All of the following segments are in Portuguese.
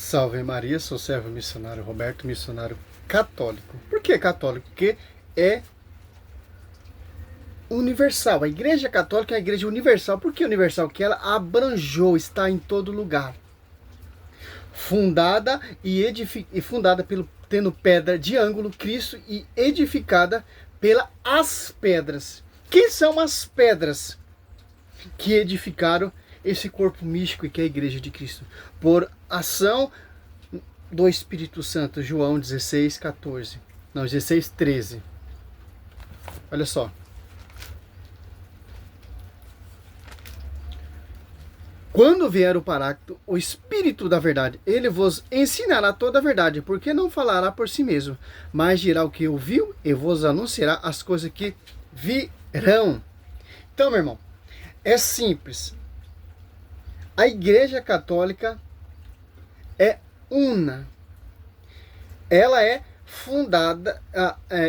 Salve Maria, sou servo missionário Roberto, missionário católico. Por que católico? Porque é universal. A Igreja Católica é a Igreja universal. Por que universal? Porque ela abrangeu, está em todo lugar. Fundada fundada tendo pedra de ângulo, Cristo, e edificada pelas pedras. Quem são as pedras que edificaram esse corpo místico que é a Igreja de Cristo? Por ação do Espírito Santo, João 16, 14. Não, 16, 13. Olha só. Quando vier o Paráclito, o Espírito da verdade, ele vos ensinará toda a verdade, porque não falará por si mesmo, mas dirá o que ouviu e vos anunciará as coisas que virão. Então, meu irmão, é simples. A Igreja Católica é una. Ela é fundada,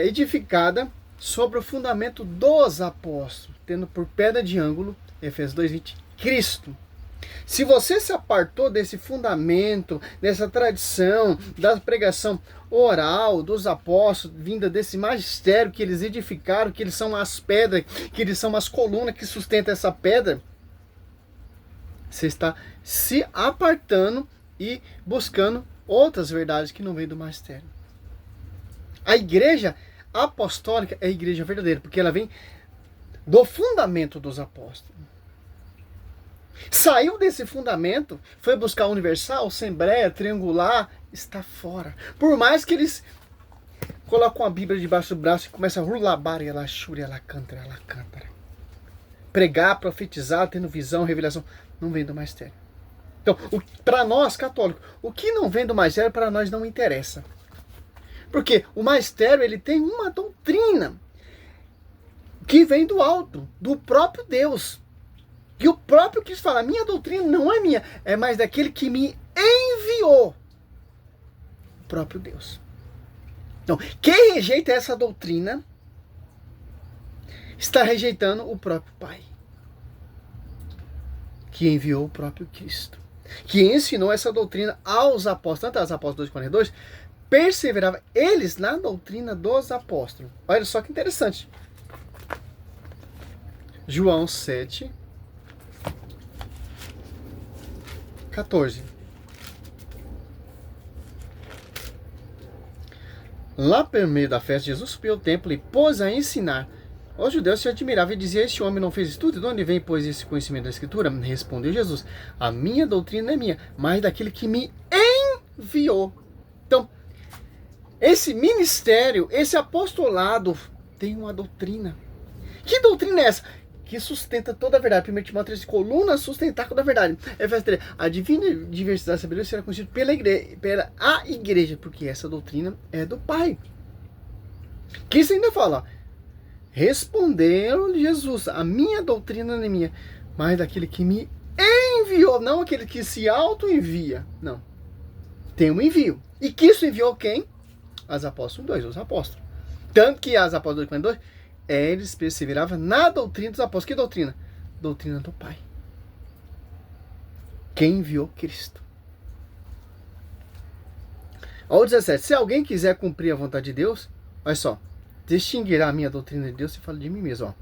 edificada sobre o fundamento dos apóstolos, tendo por pedra de ângulo, Efésios 2:20, Cristo. Se você se apartou desse fundamento, dessa tradição, da pregação oral dos apóstolos, vinda desse magistério que eles edificaram, que eles são as pedras, que eles são as colunas que sustentam essa pedra, você está se apartando e buscando outras verdades que não vêm do magistério. A igreja apostólica é a igreja verdadeira, porque ela vem do fundamento dos apóstolos. Saiu desse fundamento, foi buscar universal, assembleia, triangular, está fora. Por mais que eles colocam a Bíblia debaixo do braço e começam a rulabar, ela chura, ela canta. Pregar, profetizar, tendo visão, revelação, não vem do magistério. Então, para nós católicos, o que não vem do magistério para nós não interessa. Porque o magistério ele tem uma doutrina que vem do alto, do próprio Deus. E o próprio Cristo fala, minha doutrina não é minha, é mais daquele que me enviou. O próprio Deus. Então, quem rejeita essa doutrina, está rejeitando o próprio Pai. Que enviou o próprio Cristo. Que ensinou essa doutrina aos apóstolos, tanto aos apóstolos 2:42, perseverava eles na doutrina dos apóstolos. Olha só que interessante. João 7, 14. Lá pelo meio da festa, Jesus subiu ao templo e pôs a ensinar. Os judeus se admiravam e diziam, este homem não fez estudo? De onde vem, pois, esse conhecimento da Escritura? Respondeu Jesus, a minha doutrina não é minha, mas daquele que me enviou. Então, esse ministério, esse apostolado tem uma doutrina. Que doutrina é essa? Que sustenta toda a verdade. 1 Timóteo 3, coluna sustentar toda a verdade. Efésios 3, a divina diversidade da sabedoria será conhecida pela igreja, porque essa doutrina é do Pai. Que isso ainda fala, respondeu Jesus, a minha doutrina não é minha, mas daquele que me enviou, não aquele que se auto-envia, não. Tem um envio. E que isso enviou quem? As apóstolos 2, os apóstolos. Tanto que as apóstolos 2, eles perseveravam na doutrina dos apóstolos. Que doutrina? Doutrina do Pai. Quem enviou? Cristo. Ao 17. Se alguém quiser cumprir a vontade de Deus, olha só, distinguirá a minha doutrina de Deus e fala de mim mesmo. Ó.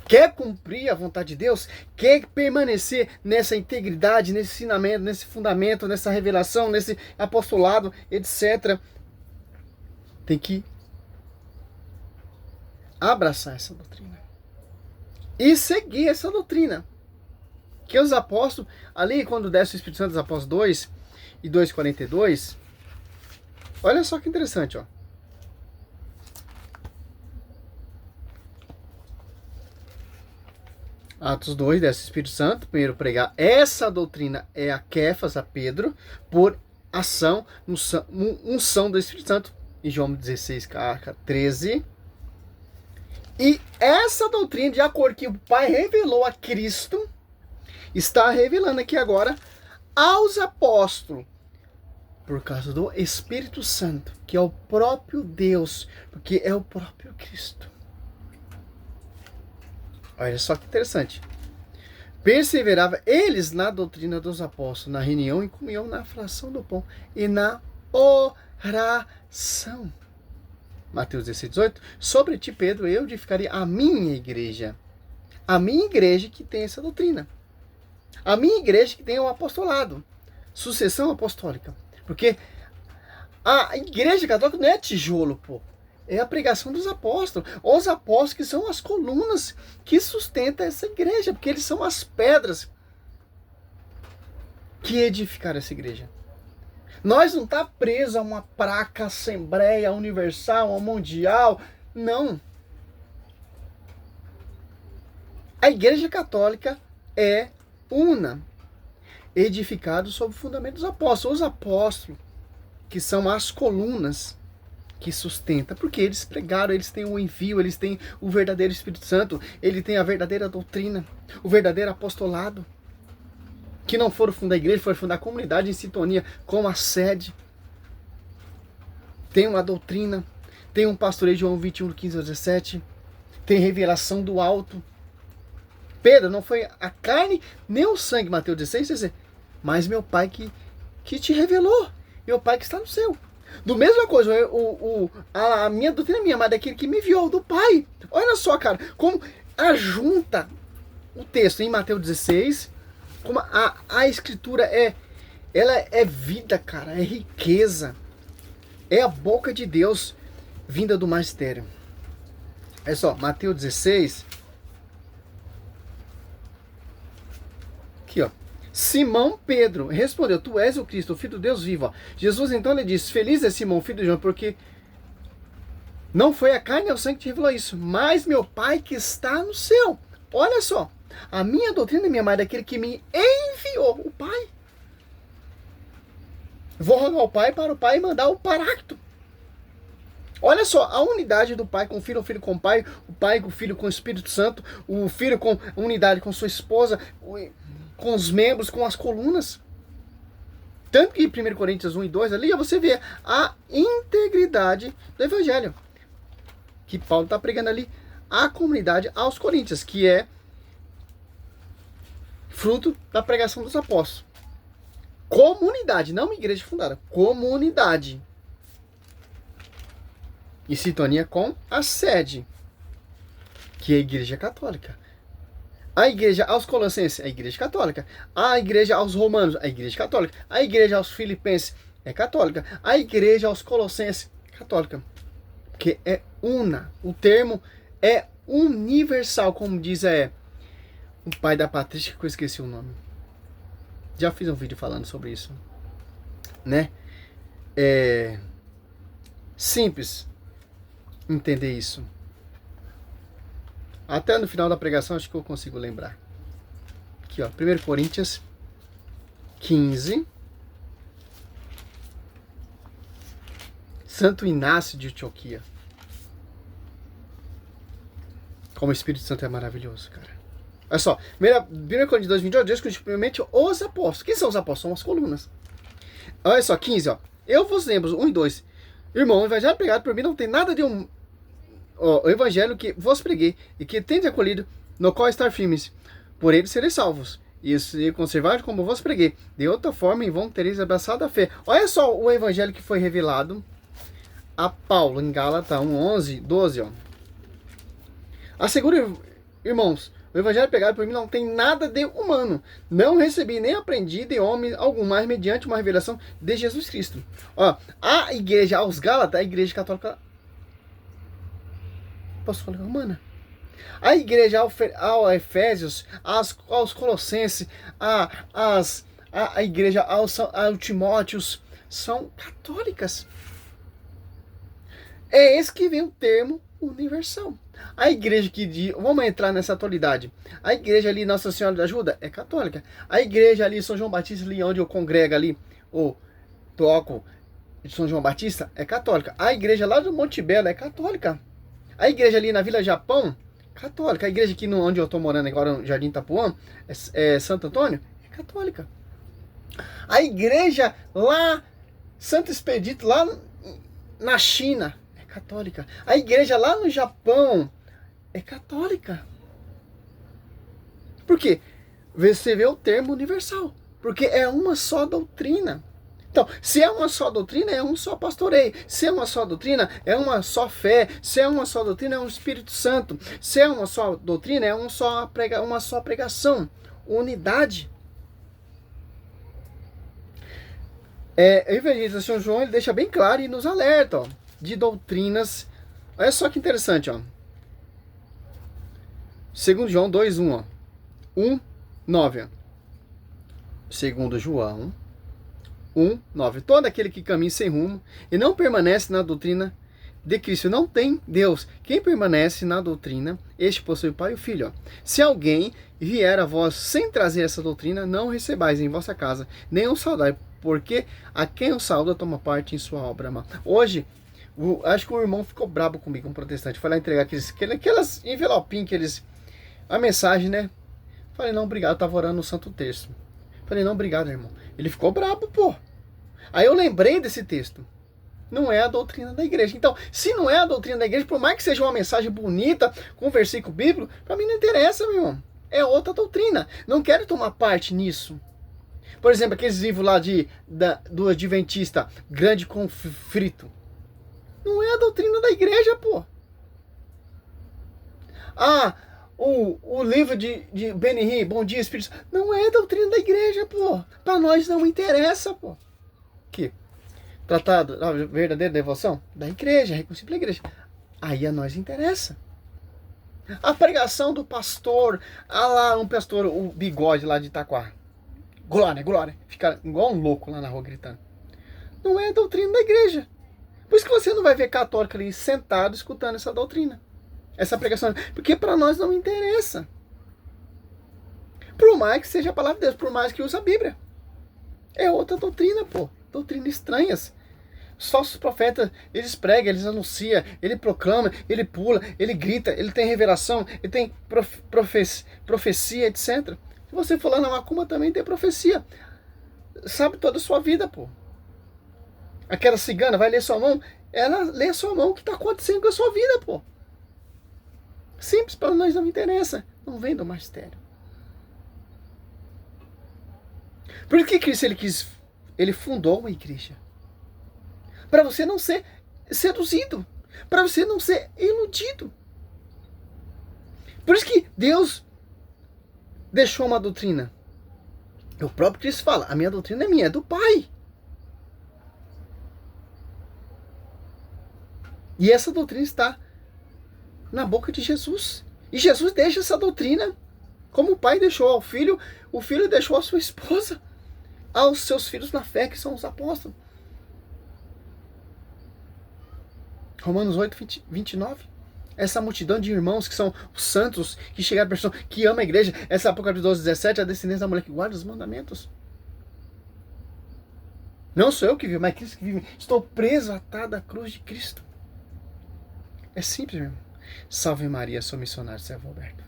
Quer cumprir a vontade de Deus? Quer permanecer nessa integridade, nesse ensinamento, nesse fundamento, nessa revelação, nesse apostolado, etc. Tem que abraçar essa doutrina e seguir essa doutrina que os apóstolos, ali quando desce o Espírito Santo dos apóstolos 2 e 2:42, olha só que interessante, ó. Atos 2, desce o Espírito Santo, primeiro pregar essa doutrina é a Kefas, a Pedro, por ação, unção do Espírito Santo, em João 16, 13. E essa doutrina, de acordo que o Pai revelou a Cristo, está revelando aqui agora aos apóstolos, por causa do Espírito Santo, que é o próprio Deus, porque é o próprio Cristo. Olha só que interessante. Perseverava eles na doutrina dos apóstolos, na reunião e comunhão, na fração do pão e na oração. Mateus 16, 18. Sobre ti, Pedro, eu edificaria a minha igreja. A minha igreja que tem essa doutrina. A minha igreja que tem o apostolado. Sucessão apostólica. Porque a igreja católica não é tijolo, pô. É a pregação dos apóstolos. Os apóstolos que são as colunas que sustentam essa igreja. Porque eles são as pedras que edificaram essa igreja. Nós não tá presos a uma placa Assembleia Universal, a Mundial. Não. A Igreja Católica é una, edificado sobre o fundamento dos apóstolos. Os apóstolos, que são as colunas que sustentam, porque eles pregaram, eles têm o envio, eles têm o verdadeiro Espírito Santo, ele tem a verdadeira doutrina, o verdadeiro apostolado. Que não foram fundar a igreja, foram fundar a comunidade em sintonia com a sede. Tem uma doutrina, tem um pastoreio, João 21, 15 a 17. Tem revelação do alto. Pedro, não foi a carne nem o sangue, Mateus 16, 16, mas meu Pai que te revelou. Meu Pai que está no céu. Do mesma coisa, a minha doutrina é minha, mas daquele que me enviou, do Pai. Olha só, cara, como ajunta o texto em Mateus 16, como a escritura ela é vida, cara, é riqueza. É a boca de Deus vinda do magistério. É só, Mateus 16. Aqui, ó. Simão Pedro respondeu: Tu és o Cristo, o Filho do Deus vivo. Ó. Jesus então lhe disse: Feliz é Simão, filho de João, porque não foi a carne e o sangue que te revelou isso, mas meu Pai que está no céu. Olha só. A minha doutrina é minha, mas daquele que me enviou, o Pai. Vou rogar ao Pai para o Pai mandar o Paráclito. Olha só, a unidade do Pai com o Filho com o Pai com o Filho com o Espírito Santo, o Filho com unidade com sua esposa, com os membros, com as colunas. Tanto que em 1 Coríntios 1 e 2, ali você vê a integridade do Evangelho. Que Paulo está pregando ali a comunidade aos Coríntios, que é fruto da pregação dos apóstolos. Comunidade, não uma igreja fundada. Comunidade. Em sintonia com a sede, que é a Igreja Católica. A igreja aos Colossenses, a Igreja Católica. A igreja aos Romanos, a Igreja Católica. A igreja aos Filipenses, é católica. A igreja aos Colossenses, católica. Porque é una. O termo é universal, como diz o pai da Patrícia, que eu esqueci o nome. Já fiz um vídeo falando sobre isso. Né? É simples entender isso. Até no final da pregação acho que eu consigo lembrar. Aqui, ó, 1 Coríntios 15. Santo Inácio de Antioquia. Como o Espírito Santo é maravilhoso, cara. Olha só, 1 Coríntios 2, 28, Deus principalmente os apóstolos. Quem são os apóstolos? São as colunas. Olha só, 15, ó. Eu vos lembro, 1 e 2. Irmão, o evangelho pregado por mim não tem nada de o evangelho que vos preguei e que tende acolhido, no qual estar firmes, por ele sereis salvos, e se conservar como vos preguei. De outra forma, em vão tereis abraçado a fé. Olha só o evangelho que foi revelado a Paulo em Gálatas 1, 11, 12. Ó. Asseguro, irmãos, o evangelho pregado por mim não tem nada de humano. Não recebi nem aprendi de homem algum, mas mediante uma revelação de Jesus Cristo. Ó, a igreja aos Gálatas, a igreja católica apostólica romana. A igreja ao Efésios, aos Colossenses, a igreja ao Timóteos, são católicas. É esse que vem o termo universal. A igreja vamos entrar nessa atualidade. A igreja ali, Nossa Senhora da Ajuda, é católica. A igreja ali, São João Batista, ali onde eu congrego ali, ou toco de São João Batista, é católica. A igreja lá do Monte Belo é católica. A igreja ali na Vila Japão, católica. A igreja aqui onde eu estou morando agora, no Jardim Itapuã, é Santo Antônio, é católica. A igreja lá, Santo Expedito, lá na China, é católica. A igreja lá no Japão é católica. Por quê? você vê o termo universal, porque é uma só doutrina. Então, se é uma só doutrina, é um só pastoreio. Se é uma só doutrina, é uma só fé. Se é uma só doutrina, é um Espírito Santo. Se é uma só doutrina, é uma só pregação. Unidade. O evangelista São João, ele deixa bem claro e nos alerta, ó, de doutrinas. Olha só que interessante, ó. 2 João 2:1, ó. 1:9. 2 João 1:9. Todo aquele que caminha sem rumo e não permanece na doutrina de Cristo não tem Deus. Quem permanece na doutrina, este possui o Pai e o Filho. Ó. Se alguém vier a vós sem trazer essa doutrina, não recebais em vossa casa, nem o saudai, porque a quem o sauda toma parte em sua obra. Hoje, acho que o irmão ficou brabo comigo, um protestante. Foi lá entregar aquelas envelopinhos, a mensagem, né? Falei, não, obrigado, eu tava orando no Santo Terço. Falei, não, obrigado, irmão. Ele ficou brabo, pô. Aí eu lembrei desse texto. Não é a doutrina da igreja. Então, se não é a doutrina da igreja, por mais que seja uma mensagem bonita, com um versículo bíblico, pra mim não interessa, meu irmão. É outra doutrina. Não quero tomar parte nisso. Por exemplo, aqueles livros lá do Adventista, Grande Conflito. Não é a doutrina da igreja, pô. Ah, o livro de Benihim, Bom Dia, Espírito Santo, não é a doutrina da igreja, pô. Pra nós não interessa, pô. Que? Tratado da verdadeira devoção? Da igreja, reconcilia a igreja. Aí a nós interessa. A pregação do pastor, lá um pastor, o bigode lá de Itaquá. Glória, glória. Fica igual um louco lá na rua gritando. Não é a doutrina da igreja. Por isso que você não vai ver católico ali sentado escutando essa doutrina. Essa pregação. Porque para nós não interessa. Por mais que seja a palavra de Deus, por mais que use a Bíblia. É outra doutrina, pô. Doutrina estranhas. Os falsos profetas, eles pregam, eles anunciam, ele proclama, ele pula, ele grita, ele tem revelação, ele tem profecia, etc. Se você for lá na Macumba também tem profecia. Sabe toda a sua vida, pô. Aquela cigana vai ler sua mão, ela lê a sua mão o que está acontecendo com a sua vida, pô. Simples, para nós não interessa. Não vem do magistério. Por que Cristo ele fundou uma igreja? Para você não ser seduzido. Para você não ser iludido. Por isso que Deus deixou uma doutrina. O próprio Cristo fala, a minha doutrina é minha, é do Pai. E essa doutrina está na boca de Jesus. E Jesus deixa essa doutrina como o Pai deixou ao Filho, o Filho deixou a sua esposa, aos seus filhos na fé, que são os apóstolos. Romanos 8:29. Essa multidão de irmãos que são os santos, que chegaram a pessoa que ama a igreja. Essa Apocalipse 12:17, a descendência da mulher que guarda os mandamentos. Não sou eu que vivo, mas Cristo que vive. Estou preso, atado à cruz de Cristo. É simples, meu irmão. Salve Maria, sou missionário, servo Alberto.